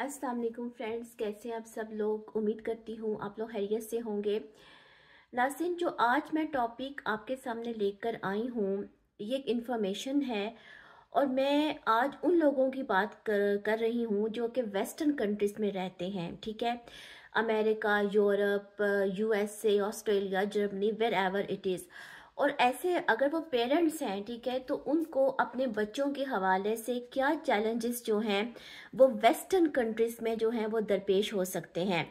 अस्सलाम वालेकुम फ्रेंड्स, कैसे हैं आप सब लोग। उम्मीद करती हूँ आप लोग खैरियत से होंगे। नाज़रीन, जो आज मैं टॉपिक आपके सामने लेकर आई हूँ ये एक इन्फॉर्मेशन है और मैं आज उन लोगों की बात कर रही हूँ जो कि वेस्टर्न कंट्रीज़ में रहते हैं। ठीक है, America, Europe, USA, Australia, Germany, wherever it is. और ऐसे अगर वो पेरेंट्स हैं, ठीक है, तो उनको अपने बच्चों के हवाले से क्या चैलेंजेस जो हैं वो वेस्टर्न कंट्रीज़ में जो हैं वो दरपेश हो सकते हैं।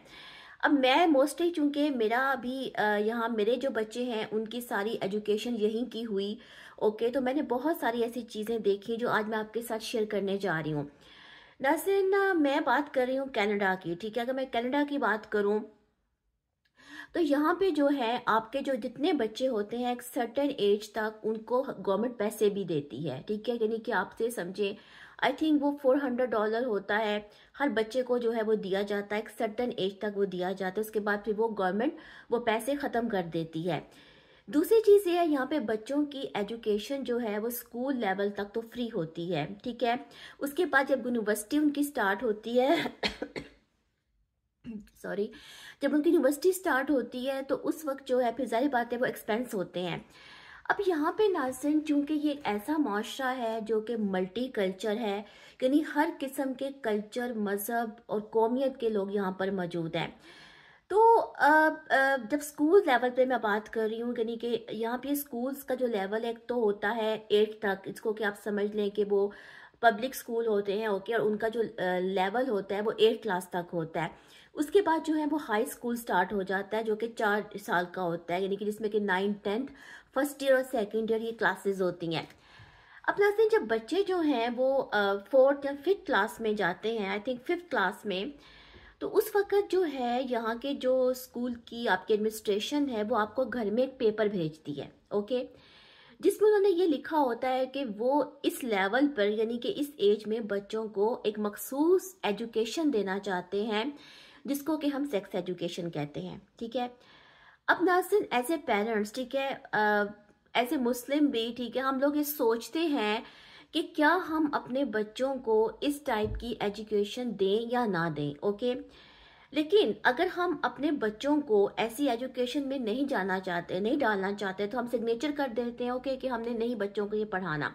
अब मैं मोस्टली चूँकि मेरा भी यहाँ मेरे जो बच्चे हैं उनकी सारी एजुकेशन यहीं की हुई। ओके, तो मैंने बहुत सारी ऐसी चीज़ें देखी जो आज मैं आपके साथ शेयर करने जा रही हूँ। नाज़रीन, मैं बात कर रही हूँ कनाडा की। ठीक है, अगर मैं कनाडा की बात करूँ तो यहाँ पे जो है आपके जो जितने बच्चे होते हैं एक सर्टेन एज तक उनको गवर्नमेंट पैसे भी देती है। ठीक है, यानी कि आपसे समझे, आई थिंक वो $400 होता है, हर बच्चे को जो है वो दिया जाता है, एक सर्टेन एज तक वो दिया जाता है। उसके बाद फिर वो गवर्नमेंट वो पैसे ख़त्म कर देती है। दूसरी चीज़ ये है, यहाँ पे बच्चों की एजुकेशन जो है वो स्कूल लेवल तक तो फ्री होती है। ठीक है, उसके बाद जब यूनिवर्सिटी उनकी स्टार्ट होती है सॉरी, जब उनकी यूनिवर्सिटी स्टार्ट होती है तो उस वक्त जो है फिर जाहिर बात है वो एक्सपेंस होते हैं। अब यहाँ पे नाज़रीन, चूँकि ये एक ऐसा माशरा है जो कि मल्टी कल्चर है, यानी हर किस्म के कल्चर, मज़हब और कौमियत के लोग यहाँ पर मौजूद हैं। तो जब स्कूल लेवल पे मैं बात कर रही हूँ, यानी कि यहाँ पे स्कूल्स का जो लेवल है एक तो होता है 8 तक, इसको कि आप समझ लें कि वो पब्लिक स्कूल होते हैं। ओके, और उनका जो लेवल होता है वो 8 क्लास तक होता है। उसके बाद जो है वो हाई स्कूल स्टार्ट हो जाता है जो कि 4 साल का होता है, यानी कि जिसमें कि 9th 10th फर्स्ट ईयर और सेकेंड ईयर ये क्लासेस होती हैं। अब नाज़रीन, जब बच्चे जो हैं वो 4th या 5th क्लास में जाते हैं, आई थिंक 5th क्लास में, तो उस वक़्त जो है यहाँ के जो स्कूल की आपकी एडमिनिस्ट्रेशन है वो आपको घर में एक पेपर भेजती है। ओके, जिसमें उन्होंने ये लिखा होता है कि वो इस लेवल पर, यानी कि इस एज में बच्चों को एक मखसूस एजुकेशन देना चाहते हैं जिसको कि हम सेक्स एजुकेशन कहते हैं। ठीक है, अब नाज़रीन, एज ए पेरेंट्स, ठीक है, एज ए मुस्लिम भी, ठीक है, हम लोग ये सोचते हैं कि क्या हम अपने बच्चों को इस टाइप की एजुकेशन दें या ना दें। ओके, लेकिन अगर हम अपने बच्चों को ऐसी एजुकेशन में नहीं जाना चाहते, नहीं डालना चाहते, तो हम सिग्नेचर कर देते हैं ओके कि हमने नहीं बच्चों को ये पढ़ाना।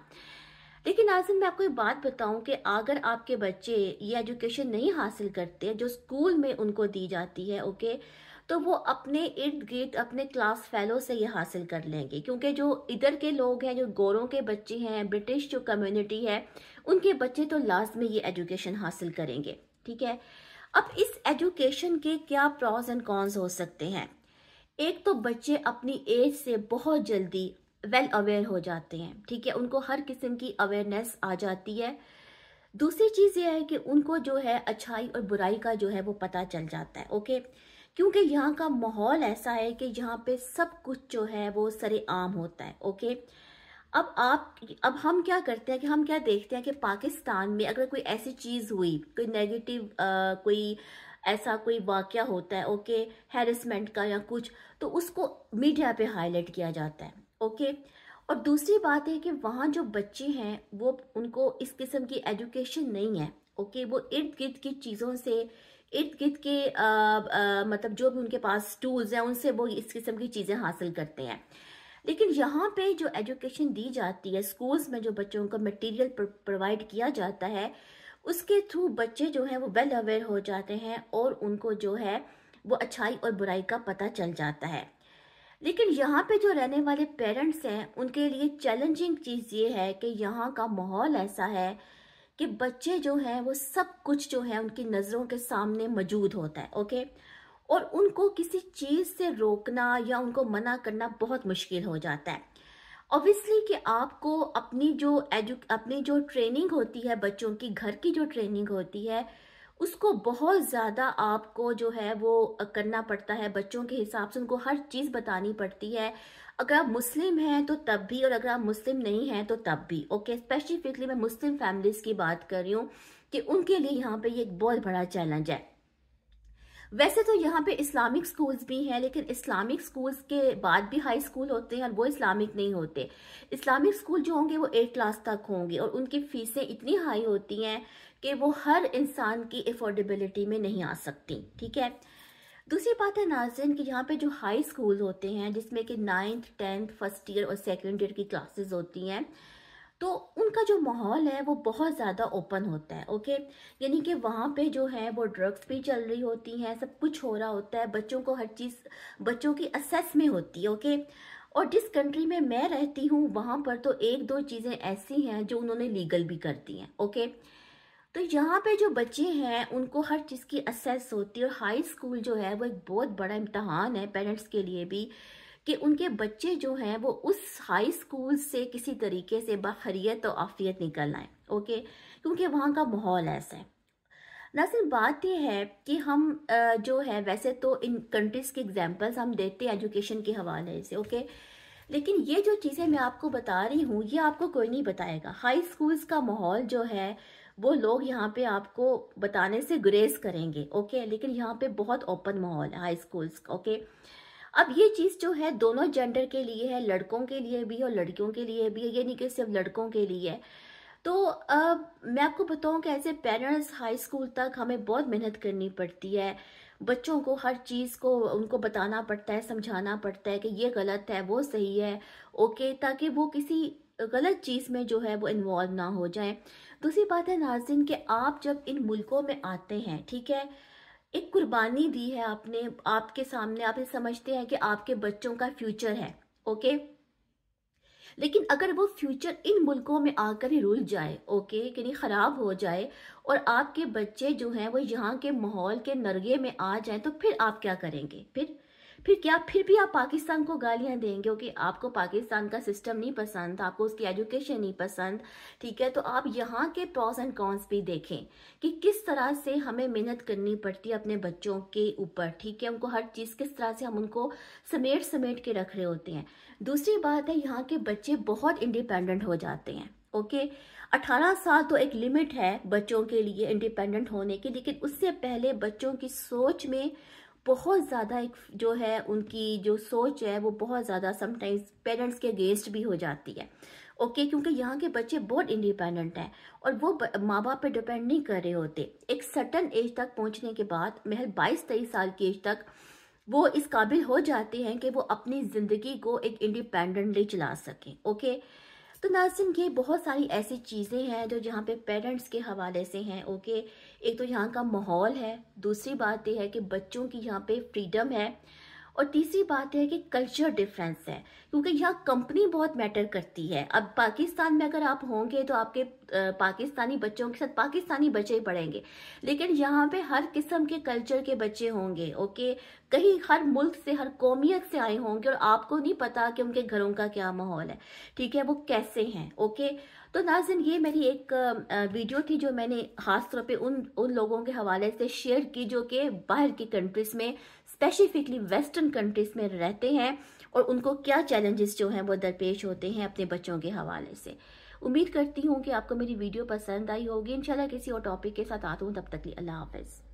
लेकिन नाज़रीन, मैं आपको एक बात बताऊं कि अगर आपके बच्चे ये एजुकेशन नहीं हासिल करते जो स्कूल में उनको दी जाती है, ओके, तो वो अपने इर्द गिर्द अपने क्लास फेलो से ये हासिल कर लेंगे, क्योंकि जो इधर के लोग हैं, जो गोरों के बच्चे हैं, ब्रिटिश जो कम्युनिटी है, उनके बच्चे तो लाजमी ये एजुकेशन हासिल करेंगे। ठीक है, अब इस एजुकेशन के क्या प्रॉस एंड कॉन्स हो सकते हैं। एक तो बच्चे अपनी एज से बहुत जल्दी वेल अवेयर हो जाते हैं। ठीक है, उनको हर किस्म की अवेयरनेस आ जाती है। दूसरी चीज़ ये है कि उनको जो है अच्छाई और बुराई का जो है वो पता चल जाता है। ओके, क्योंकि यहाँ का माहौल ऐसा है कि यहाँ पे सब कुछ जो है वो सरेआम होता है। ओके, अब हम क्या करते हैं कि हम क्या देखते हैं कि पाकिस्तान में अगर कोई ऐसी चीज़ हुई, कोई नेगेटिव कोई ऐसा कोई वाकया होता है, ओके, हैरेसमेंट का या कुछ, तो उसको मीडिया पे हाईलाइट किया जाता है। ओके, और दूसरी बात है कि वहाँ जो बच्चे हैं वो उनको इस किस्म की एजुकेशन नहीं है। ओके, वो इर्द गिर्द की चीज़ों से, इर्द गिर्द के मतलब जो भी उनके पास टूल्स हैं उनसे वो इस किस्म की चीज़ें हासिल करते हैं। लेकिन यहाँ पे जो एजुकेशन दी जाती है, स्कूल्स में जो बच्चों को मटेरियल प्रोवाइड किया जाता है, उसके थ्रू बच्चे जो हैं वो वेल अवेयर हो जाते हैं और उनको जो है वो अच्छाई और बुराई का पता चल जाता है। लेकिन यहाँ पे जो रहने वाले पेरेंट्स हैं उनके लिए चैलेंजिंग चीज़ ये है कि यहाँ का माहौल ऐसा है कि बच्चे जो हैं वो सब कुछ जो है उनकी नज़रों के सामने मौजूद होता है। ओके, और उनको किसी चीज़ से रोकना या उनको मना करना बहुत मुश्किल हो जाता है। ऑब्वियसली कि आपको अपनी जो ट्रेनिंग होती है बच्चों की, घर की जो ट्रेनिंग होती है, उसको बहुत ज़्यादा आपको जो है वो करना पड़ता है। बच्चों के हिसाब से उनको हर चीज़ बतानी पड़ती है। अगर आप मुस्लिम हैं तो तब भी, और अगर आप मुस्लिम नहीं हैं तो तब भी। ओके, स्पेसिफिकली मैं मुस्लिम फैमिलीज़ की बात कर रही हूँ कि उनके लिए यहाँ पे ये एक बहुत बड़ा चैलेंज है। वैसे तो यहाँ पे इस्लामिक स्कूल्स भी हैं, लेकिन इस्लामिक स्कूल्स के बाद भी हाई स्कूल होते हैं और वो इस्लामिक नहीं होते। इस्लामिक स्कूल जो होंगे वो 8 क्लास तक होंगे और उनकी फ़ीसें इतनी हाई होती हैं कि वो हर इंसान की अफोर्डेबिलिटी में नहीं आ सकती। ठीक है। दूसरी बात है नाज़रीन कि यहाँ पे जो हाई स्कूल होते हैं जिसमें कि 9th 10th फर्स्ट ईयर और सेकेंड ईयर की क्लासेस होती हैं, तो उनका जो माहौल है वो बहुत ज़्यादा ओपन होता है। ओके, यानी कि वहाँ पे जो है वो ड्रग्स भी चल रही होती हैं, सब कुछ हो रहा होता है, बच्चों को हर चीज़ बच्चों की असेस में होती है। ओके, और जिस कंट्री में मैं रहती हूँ वहाँ पर तो एक दो चीज़ें ऐसी हैं जो उन्होंने लीगल भी कर दी हैं। ओके, तो यहाँ पे जो बच्चे हैं उनको हर चीज़ की असेस होती है और हाई स्कूल जो है वो एक बहुत बड़ा इम्तहान है पेरेंट्स के लिए भी कि उनके बच्चे जो हैं वो उस हाई स्कूल से किसी तरीके से बाखैरियत और आफियत निकल आए। ओके, क्योंकि वहाँ का माहौल ऐसा है। ना सिर्फ बात यह है कि हम जो है वैसे तो इन कंट्रीज़ के एग्जांपल्स हम देते हैं एजुकेशन के हवाले से। ओके, लेकिन ये जो चीज़ें मैं आपको बता रही हूँ ये आपको कोई नहीं बताएगा। हाई स्कूल्स का माहौल जो है वो लोग यहाँ पे आपको बताने से गुरेज करेंगे। ओके, लेकिन यहाँ पे बहुत ओपन माहौल है हाई स्कूल्स का। ओके, अब ये चीज़ जो है दोनों जेंडर के लिए है, लड़कों के लिए भी और लड़कियों के लिए भी है, ये नहीं कि सिर्फ लड़कों के लिए है। तो मैं आपको बताऊं कि ऐसे पेरेंट्स हाई स्कूल तक हमें बहुत मेहनत करनी पड़ती है, बच्चों को हर चीज़ को उनको बताना पड़ता है, समझाना पड़ता है कि ये गलत है वो सही है। ओके, ताकि वो किसी गलत चीज़ में जो है वो इन्वॉल्व ना हो जाए। दूसरी बात है नाज़रीन कि आप जब इन मुल्कों में आते हैं, ठीक है, एक कुर्बानी दी है आपने, आपके सामने आप ये समझते हैं कि आपके बच्चों का फ्यूचर है। ओके, लेकिन अगर वो फ्यूचर इन मुल्कों में आकर ही रुल जाए, ओके, यानी ख़राब हो जाए और आपके बच्चे जो हैं वो यहाँ के माहौल के नरगे में आ जाएं, तो फिर आप क्या करेंगे? फिर क्या फिर भी आप पाकिस्तान को गालियां देंगे? ओके, आपको पाकिस्तान का सिस्टम नहीं पसंद, आपको उसकी एजुकेशन नहीं पसंद, ठीक है, तो आप यहाँ के प्रॉस एंड कॉन्स भी देखें कि किस तरह से हमें मेहनत करनी पड़ती है अपने बच्चों के ऊपर। ठीक है, उनको हर चीज़ किस तरह से हम उनको समेट समेट के रख रहे होते हैं। दूसरी बात है यहाँ के बच्चे बहुत इंडिपेंडेंट हो जाते हैं। ओके, 18 साल तो एक लिमिट है बच्चों के लिए इंडिपेंडेंट होने की, लेकिन उससे पहले बच्चों की सोच में बहुत ज़्यादा एक जो है उनकी जो सोच है वो बहुत ज़्यादा समटाइम्स पेरेंट्स के अगेंस्ट भी हो जाती है। ओके, क्योंकि यहाँ के बच्चे बहुत इंडिपेंडेंट हैं और वो माँ बाप पे डिपेंड नहीं कर रहे होते। एक सर्टन एज तक पहुँचने के बाद महज 22-23 साल की एज तक वो इस काबिल हो जाते हैं कि वो अपनी ज़िंदगी को एक इंडिपेंडेंटली चला सकें। ओके, तो नाज़रीन ये बहुत सारी ऐसी चीज़ें हैं जो जहाँ पे पेरेंट्स के हवाले से हैं। ओके, एक तो यहाँ का माहौल है, दूसरी बात ये है कि बच्चों की यहाँ पे फ्रीडम है और तीसरी बात है कि कल्चर डिफरेंस है, क्योंकि यहाँ कंपनी बहुत मैटर करती है। अब पाकिस्तान में अगर आप होंगे तो आपके पाकिस्तानी बच्चों के साथ पाकिस्तानी बच्चे ही पढ़ेंगे, लेकिन यहाँ पे हर किस्म के कल्चर के बच्चे होंगे। ओके, कहीं हर मुल्क से हर कौमियत से आए होंगे और आपको नहीं पता कि उनके घरों का क्या माहौल है, ठीक है, वो कैसे हैं। ओके, तो नाज़रीन ये मेरी एक वीडियो थी जो मैंने खास तौर पे उन लोगों के हवाले से शेयर की जो कि बाहर की कंट्रीज़ में स्पेसिफिकली वेस्टर्न कंट्रीज़ में रहते हैं और उनको क्या चैलेंजेस जो हैं वो दरपेश होते हैं अपने बच्चों के हवाले से। उम्मीद करती हूँ कि आपको मेरी वीडियो पसंद आई होगी। इंशाल्लाह किसी और टॉपिक के साथ आता हूँ, तब तक के लिए अल्लाह हाफ़िज़।